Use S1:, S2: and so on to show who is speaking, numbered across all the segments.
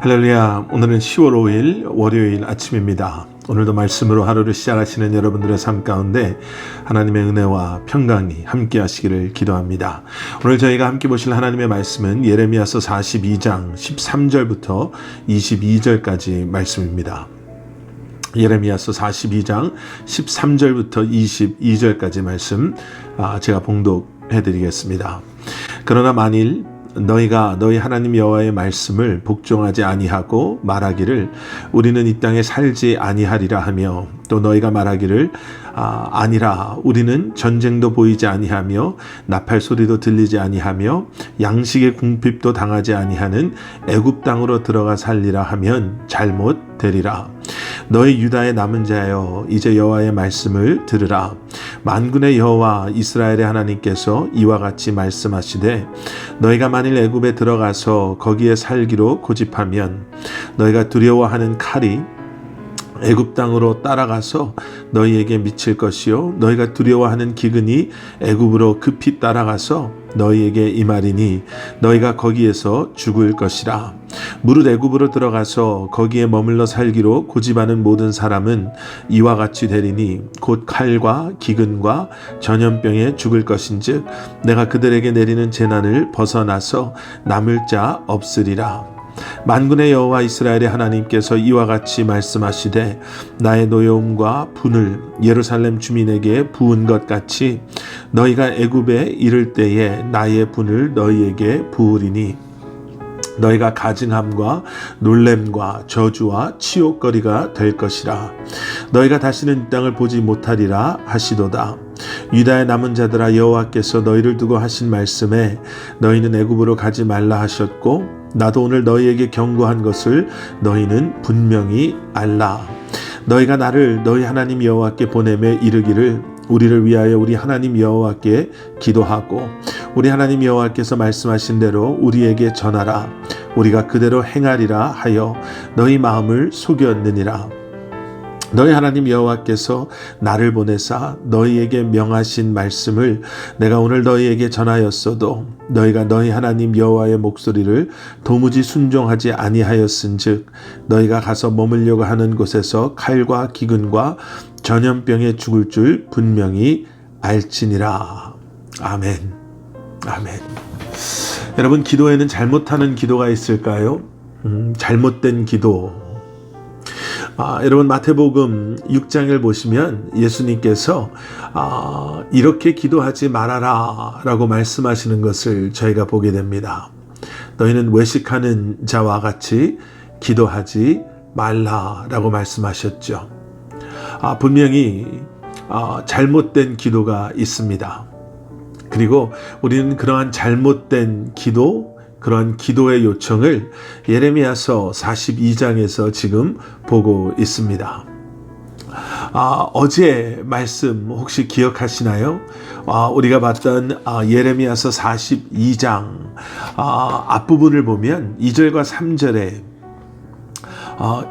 S1: 할렐루야. 오늘은 10월 5일 월요일 아침입니다. 오늘도 말씀으로 하루를 시작하시는 여러분들의 삶 가운데 하나님의 은혜와 평강이 함께 하시기를 기도합니다. 오늘 저희가 함께 보실 하나님의 말씀은 예레미야서 42장 13절부터 22절까지 말씀입니다. 예레미야서 42장 13절부터 22절까지 말씀 제가 봉독해 드리겠습니다. 그러나 만일 너희가 너희 하나님 여호와의 말씀을 복종하지 아니하고 말하기를 우리는 이 땅에 살지 아니하리라 하며, 또 너희가 말하기를 아니라 우리는 전쟁도 보이지 아니하며 나팔 소리도 들리지 아니하며 양식의 궁핍도 당하지 아니하는 애굽 땅으로 들어가 살리라 하면 잘못되리라. 너희 유다의 남은 자여, 이제 여호와의 말씀을 들으라. 만군의 여호와 이스라엘의 하나님께서 이와 같이 말씀하시되, 너희가 만일 애굽에 들어가서 거기에 살기로 고집하면 너희가 두려워하는 칼이 애굽 땅으로 따라가서 너희에게 미칠 것이요, 너희가 두려워하는 기근이 애굽으로 급히 따라가서 너희에게 임하리니 너희가 거기에서 죽을 것이라. 무릇 애굽으로 들어가서 거기에 머물러 살기로 고집하는 모든 사람은 이와 같이 되리니 곧 칼과 기근과 전염병에 죽을 것인즉 내가 그들에게 내리는 재난을 벗어나서 남을 자 없으리라. 만군의 여호와 이스라엘의 하나님께서 이와 같이 말씀하시되, 나의 노여움과 분을 예루살렘 주민에게 부은 것 같이 너희가 애굽에 이를 때에 나의 분을 너희에게 부으리니 너희가 가증함과 놀램과 저주와 치욕거리가 될 것이라. 너희가 다시는 이 땅을 보지 못하리라 하시도다. 유다의 남은 자들아, 여호와께서 너희를 두고 하신 말씀에 너희는 애굽으로 가지 말라 하셨고, 나도 오늘 너희에게 경고한 것을 너희는 분명히 알라. 너희가 나를 너희 하나님 여호와께 보내매 이르기를 우리를 위하여 우리 하나님 여호와께 기도하고 우리 하나님 여호와께서 말씀하신 대로 우리에게 전하라. 우리가 그대로 행하리라 하여 너희 마음을 속였느니라. 너희 하나님 여호와께서 나를 보내사 너희에게 명하신 말씀을 내가 오늘 너희에게 전하였어도 너희가 너희 하나님 여호와의 목소리를 도무지 순종하지 아니하였은즉 너희가 가서 머물려고 하는 곳에서 칼과 기근과 전염병에 죽을 줄 분명히 알지니라. 아멘. 아멘. 여러분, 기도에는 잘못하는 기도가 있을까요? 잘못된 기도. 여러분, 마태복음 6장을 보시면 예수님께서 이렇게 기도하지 말아라 라고 말씀하시는 것을 저희가 보게 됩니다. 너희는 외식하는 자와 같이 기도하지 말라 라고 말씀하셨죠. 분명히 잘못된 기도가 있습니다. 그리고 우리는 그러한 잘못된 기도, 그런 기도의 요청을 예레미야서 42장에서 지금 보고 있습니다. 어제 말씀 혹시 기억하시나요? 우리가 봤던 예레미야서 42장 앞부분을 보면 2절과 3절에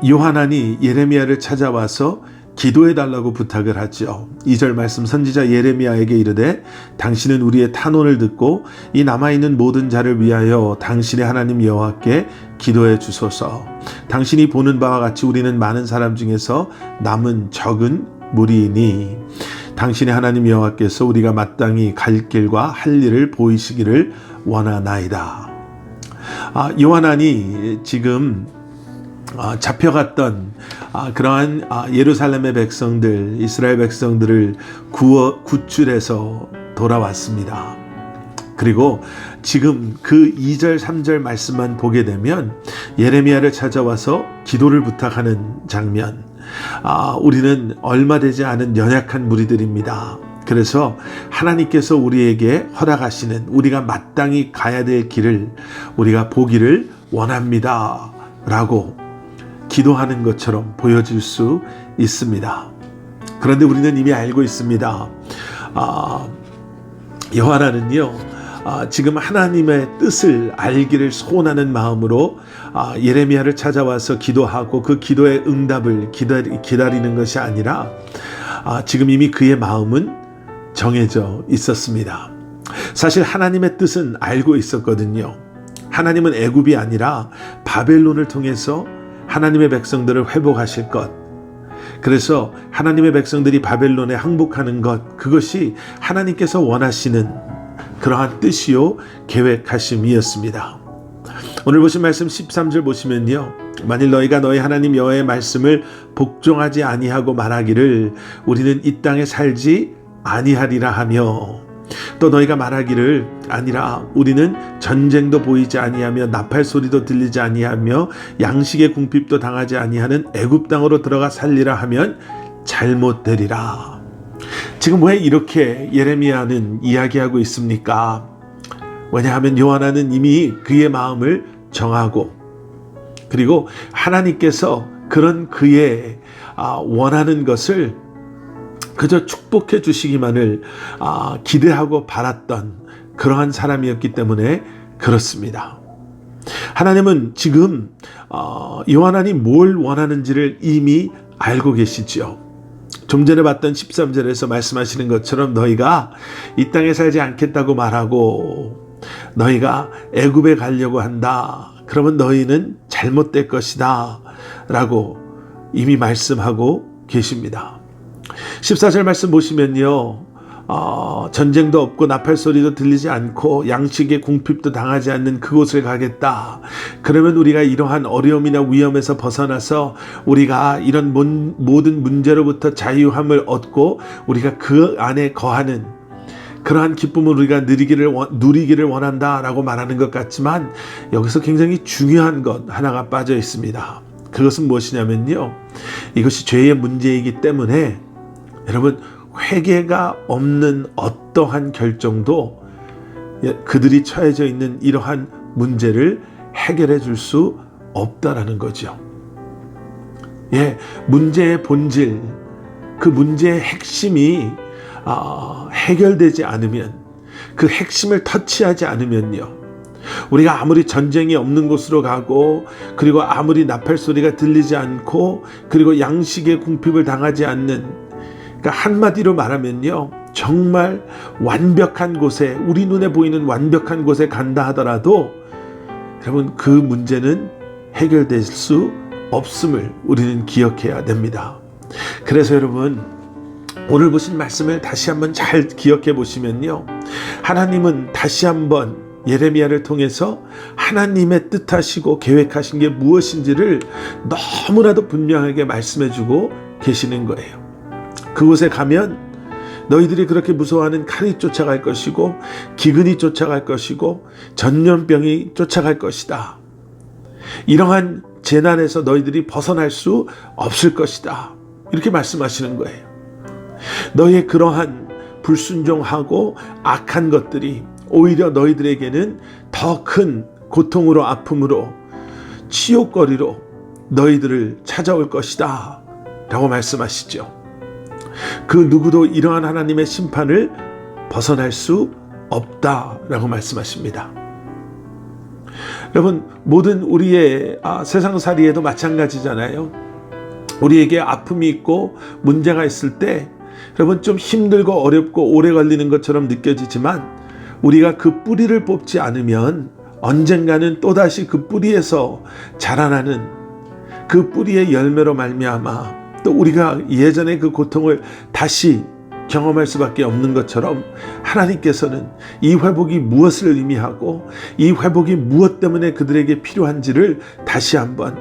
S1: 요하난이 예레미야를 찾아와서 기도해달라고 부탁을 하죠. 2절 말씀, 선지자 예레미야에게 이르되 당신은 우리의 탄원을 듣고 이 남아있는 모든 자를 위하여 당신의 하나님 여호와께 기도해 주소서. 당신이 보는 바와 같이 우리는 많은 사람 중에서 남은 적은 무리이니 당신의 하나님 여호와께서 우리가 마땅히 갈 길과 할 일을 보이시기를 원하나이다. 요하난이 지금 잡혀갔던 그러한 예루살렘의 백성들, 이스라엘 백성들을 구출해서 돌아왔습니다. 그리고 지금 그 2절 3절 말씀만 보게 되면 예레미야를 찾아와서 기도를 부탁하는 장면, 우리는 얼마 되지 않은 연약한 무리들입니다. 그래서 하나님께서 우리에게 허락하시는, 우리가 마땅히 가야 될 길을 우리가 보기를 원합니다 라고 기도하는 것처럼 보여질 수 있습니다. 그런데 우리는 이미 알고 있습니다. 요하난은요, 지금 하나님의 뜻을 알기를 소원하는 마음으로 예레미야를 찾아와서 기도하고 그 기도의 응답을 기다리는 것이 아니라 지금 이미 그의 마음은 정해져 있었습니다. 사실 하나님의 뜻은 알고 있었거든요. 하나님은 애굽이 아니라 바벨론을 통해서 하나님의 백성들을 회복하실 것, 그래서 하나님의 백성들이 바벨론에 항복하는 것, 그것이 하나님께서 원하시는 그러한 뜻이요 계획하심이었습니다. 오늘 보신 말씀 13절 보시면요, 만일 너희가 너희 하나님 여호와의 말씀을 복종하지 아니하고 말하기를 우리는 이 땅에 살지 아니하리라 하며, 또 너희가 말하기를 아니라 우리는 전쟁도 보이지 아니하며 나팔 소리도 들리지 아니하며 양식의 궁핍도 당하지 아니하는 애굽 땅으로 들어가 살리라 하면 잘못되리라. 지금 왜 이렇게 예레미야는 이야기하고 있습니까? 왜냐하면 요하나는 이미 그의 마음을 정하고, 그리고 하나님께서 그런 그의 원하는 것을 그저 축복해 주시기만을 기대하고 바랐던 그러한 사람이었기 때문에 그렇습니다. 하나님은 지금 요하나니 뭘 원하는지를 이미 알고 계시지요. 좀 전에 봤던 13절에서 말씀하시는 것처럼 너희가 이 땅에 살지 않겠다고 말하고 너희가 애굽에 가려고 한다, 그러면 너희는 잘못될 것이다 라고 이미 말씀하고 계십니다. 14절 말씀 보시면요, 전쟁도 없고 나팔 소리도 들리지 않고 양식의 궁핍도 당하지 않는 그곳을 가겠다. 그러면 우리가 이러한 어려움이나 위험에서 벗어나서 우리가 이런 모든 문제로부터 자유함을 얻고 우리가 그 안에 거하는 그러한 기쁨을 우리가 누리기를 원한다라고 말하는 것 같지만, 여기서 굉장히 중요한 것 하나가 빠져 있습니다. 그것은 무엇이냐면요, 이것이 죄의 문제이기 때문에 여러분, 회개가 없는 어떠한 결정도 그들이 처해져 있는 이러한 문제를 해결해 줄 수 없다라는 거죠. 문제의 본질, 그 문제의 핵심이 해결되지 않으면, 그 핵심을 터치하지 않으면요, 우리가 아무리 전쟁이 없는 곳으로 가고, 그리고 아무리 나팔 소리가 들리지 않고, 그리고 양식의 궁핍을 당하지 않는, 그러니까 한마디로 말하면요, 정말 완벽한 곳에, 우리 눈에 보이는 완벽한 곳에 간다 하더라도 여러분, 그 문제는 해결될 수 없음을 우리는 기억해야 됩니다. 그래서 여러분, 오늘 보신 말씀을 다시 한번 잘 기억해 보시면요, 하나님은 다시 한번 예레미야를 통해서 하나님의 뜻하시고 계획하신 게 무엇인지를 너무나도 분명하게 말씀해 주고 계시는 거예요. 그곳에 가면 너희들이 그렇게 무서워하는 칼이 쫓아갈 것이고 기근이 쫓아갈 것이고 전염병이 쫓아갈 것이다. 이러한 재난에서 너희들이 벗어날 수 없을 것이다. 이렇게 말씀하시는 거예요. 너희의 그러한 불순종하고 악한 것들이 오히려 너희들에게는 더 큰 고통으로, 아픔으로, 치욕거리로 너희들을 찾아올 것이다 라고 말씀하시죠. 그 누구도 이러한 하나님의 심판을 벗어날 수 없다라고 말씀하십니다. 여러분, 모든 우리의 세상살이에도 마찬가지잖아요. 우리에게 아픔이 있고 문제가 있을 때 여러분, 좀 힘들고 어렵고 오래 걸리는 것처럼 느껴지지만 우리가 그 뿌리를 뽑지 않으면 언젠가는 또다시 그 뿌리에서 자라나는 그 뿌리의 열매로 말미암아 또 우리가 예전의 그 고통을 다시 경험할 수밖에 없는 것처럼, 하나님께서는 이 회복이 무엇을 의미하고 이 회복이 무엇 때문에 그들에게 필요한지를 다시 한번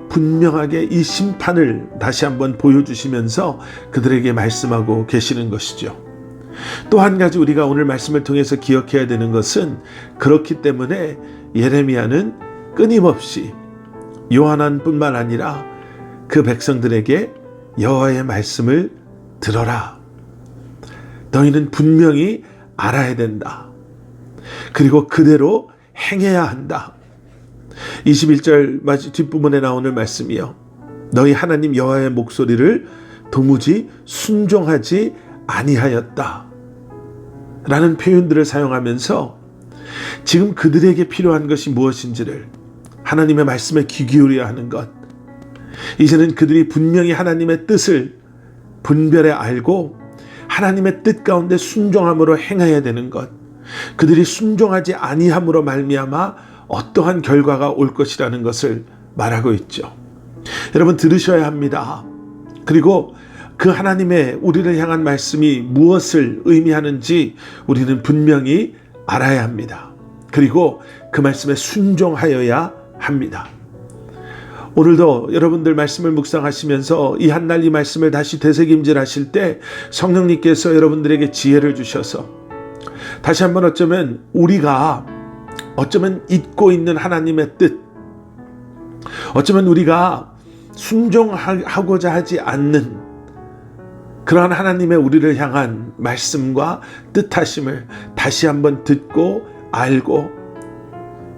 S1: 분명하게, 이 심판을 다시 한번 보여주시면서 그들에게 말씀하고 계시는 것이죠. 또 한 가지 우리가 오늘 말씀을 통해서 기억해야 되는 것은, 그렇기 때문에 예레미야는 끊임없이 요한뿐만 아니라 그 백성들에게 여호와의 말씀을 들어라. 너희는 분명히 알아야 된다. 그리고 그대로 행해야 한다. 21절 뒷부분에 나오는 말씀이요, 너희 하나님 여호와의 목소리를 도무지 순종하지 아니하였다 라는 표현들을 사용하면서 지금 그들에게 필요한 것이 무엇인지를, 하나님의 말씀에 귀 기울여야 하는 것, 이제는 그들이 분명히 하나님의 뜻을 분별해 알고 하나님의 뜻 가운데 순종함으로 행해야 되는 것, 그들이 순종하지 아니함으로 말미암아 어떠한 결과가 올 것이라는 것을 말하고 있죠. 여러분, 들으셔야 합니다. 그리고 그 하나님의 우리를 향한 말씀이 무엇을 의미하는지 우리는 분명히 알아야 합니다. 그리고 그 말씀에 순종하여야 합니다. 오늘도 여러분들 말씀을 묵상하시면서 이 한날 이 말씀을 다시 되새김질 하실 때 성령님께서 여러분들에게 지혜를 주셔서 다시 한번 우리가 잊고 있는 하나님의 뜻, 어쩌면 우리가 순종하고자 하지 않는 그러한 하나님의 우리를 향한 말씀과 뜻하심을 다시 한번 듣고 알고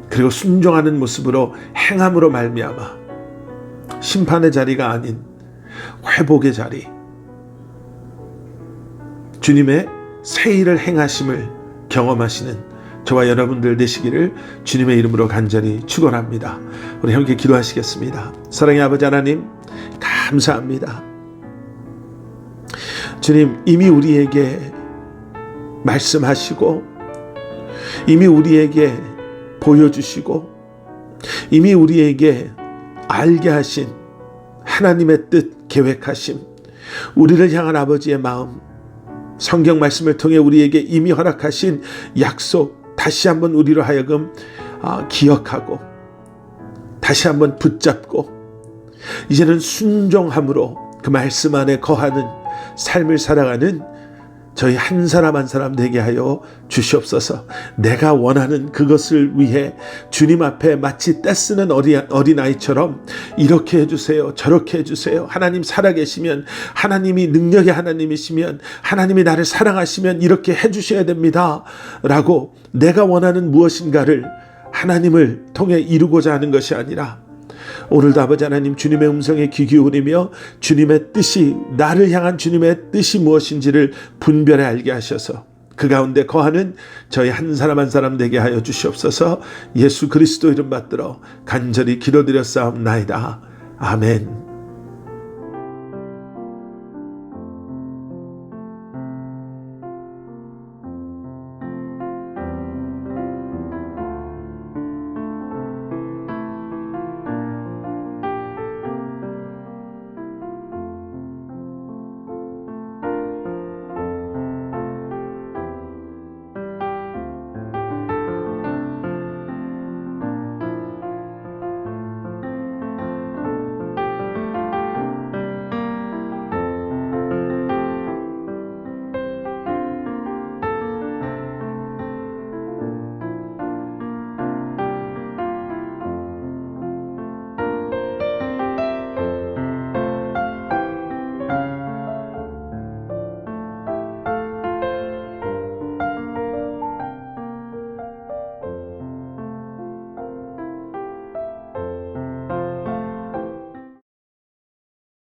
S1: 그리고 순종하는 모습으로 행함으로 말미암아 심판의 자리가 아닌 회복의 자리, 주님의 새 일을 행하심을 경험하시는 저와 여러분들 되시기를 주님의 이름으로 간절히 축원합니다. 우리 함께 기도하시겠습니다. 사랑의 아버지 하나님, 감사합니다. 주님, 이미 우리에게 말씀하시고 이미 우리에게 보여주시고 이미 우리에게 알게 하신 하나님의 뜻, 계획하심, 우리를 향한 아버지의 마음, 성경 말씀을 통해 우리에게 이미 허락하신 약속, 다시 한번 우리로 하여금 기억하고 다시 한번 붙잡고 이제는 순종함으로 그 말씀 안에 거하는 삶을 살아가는 저희 한 사람 한 사람 되게 하여 주시옵소서. 내가 원하는 그것을 위해 주님 앞에 마치 떼쓰는 어린아이처럼 이렇게 해주세요, 저렇게 해주세요. 하나님 살아계시면, 하나님이 능력의 하나님이시면, 하나님이 나를 사랑하시면 이렇게 해주셔야 됩니다 라고 내가 원하는 무엇인가를 하나님을 통해 이루고자 하는 것이 아니라 오늘도 아버지 하나님, 주님의 음성에 귀 기울이며 주님의 뜻이, 나를 향한 주님의 뜻이 무엇인지를 분별해 알게 하셔서 그 가운데 거하는 저희 한 사람 한 사람 되게 하여 주시옵소서. 예수 그리스도 이름 받들어 간절히 기도드렸사옵나이다. 아멘.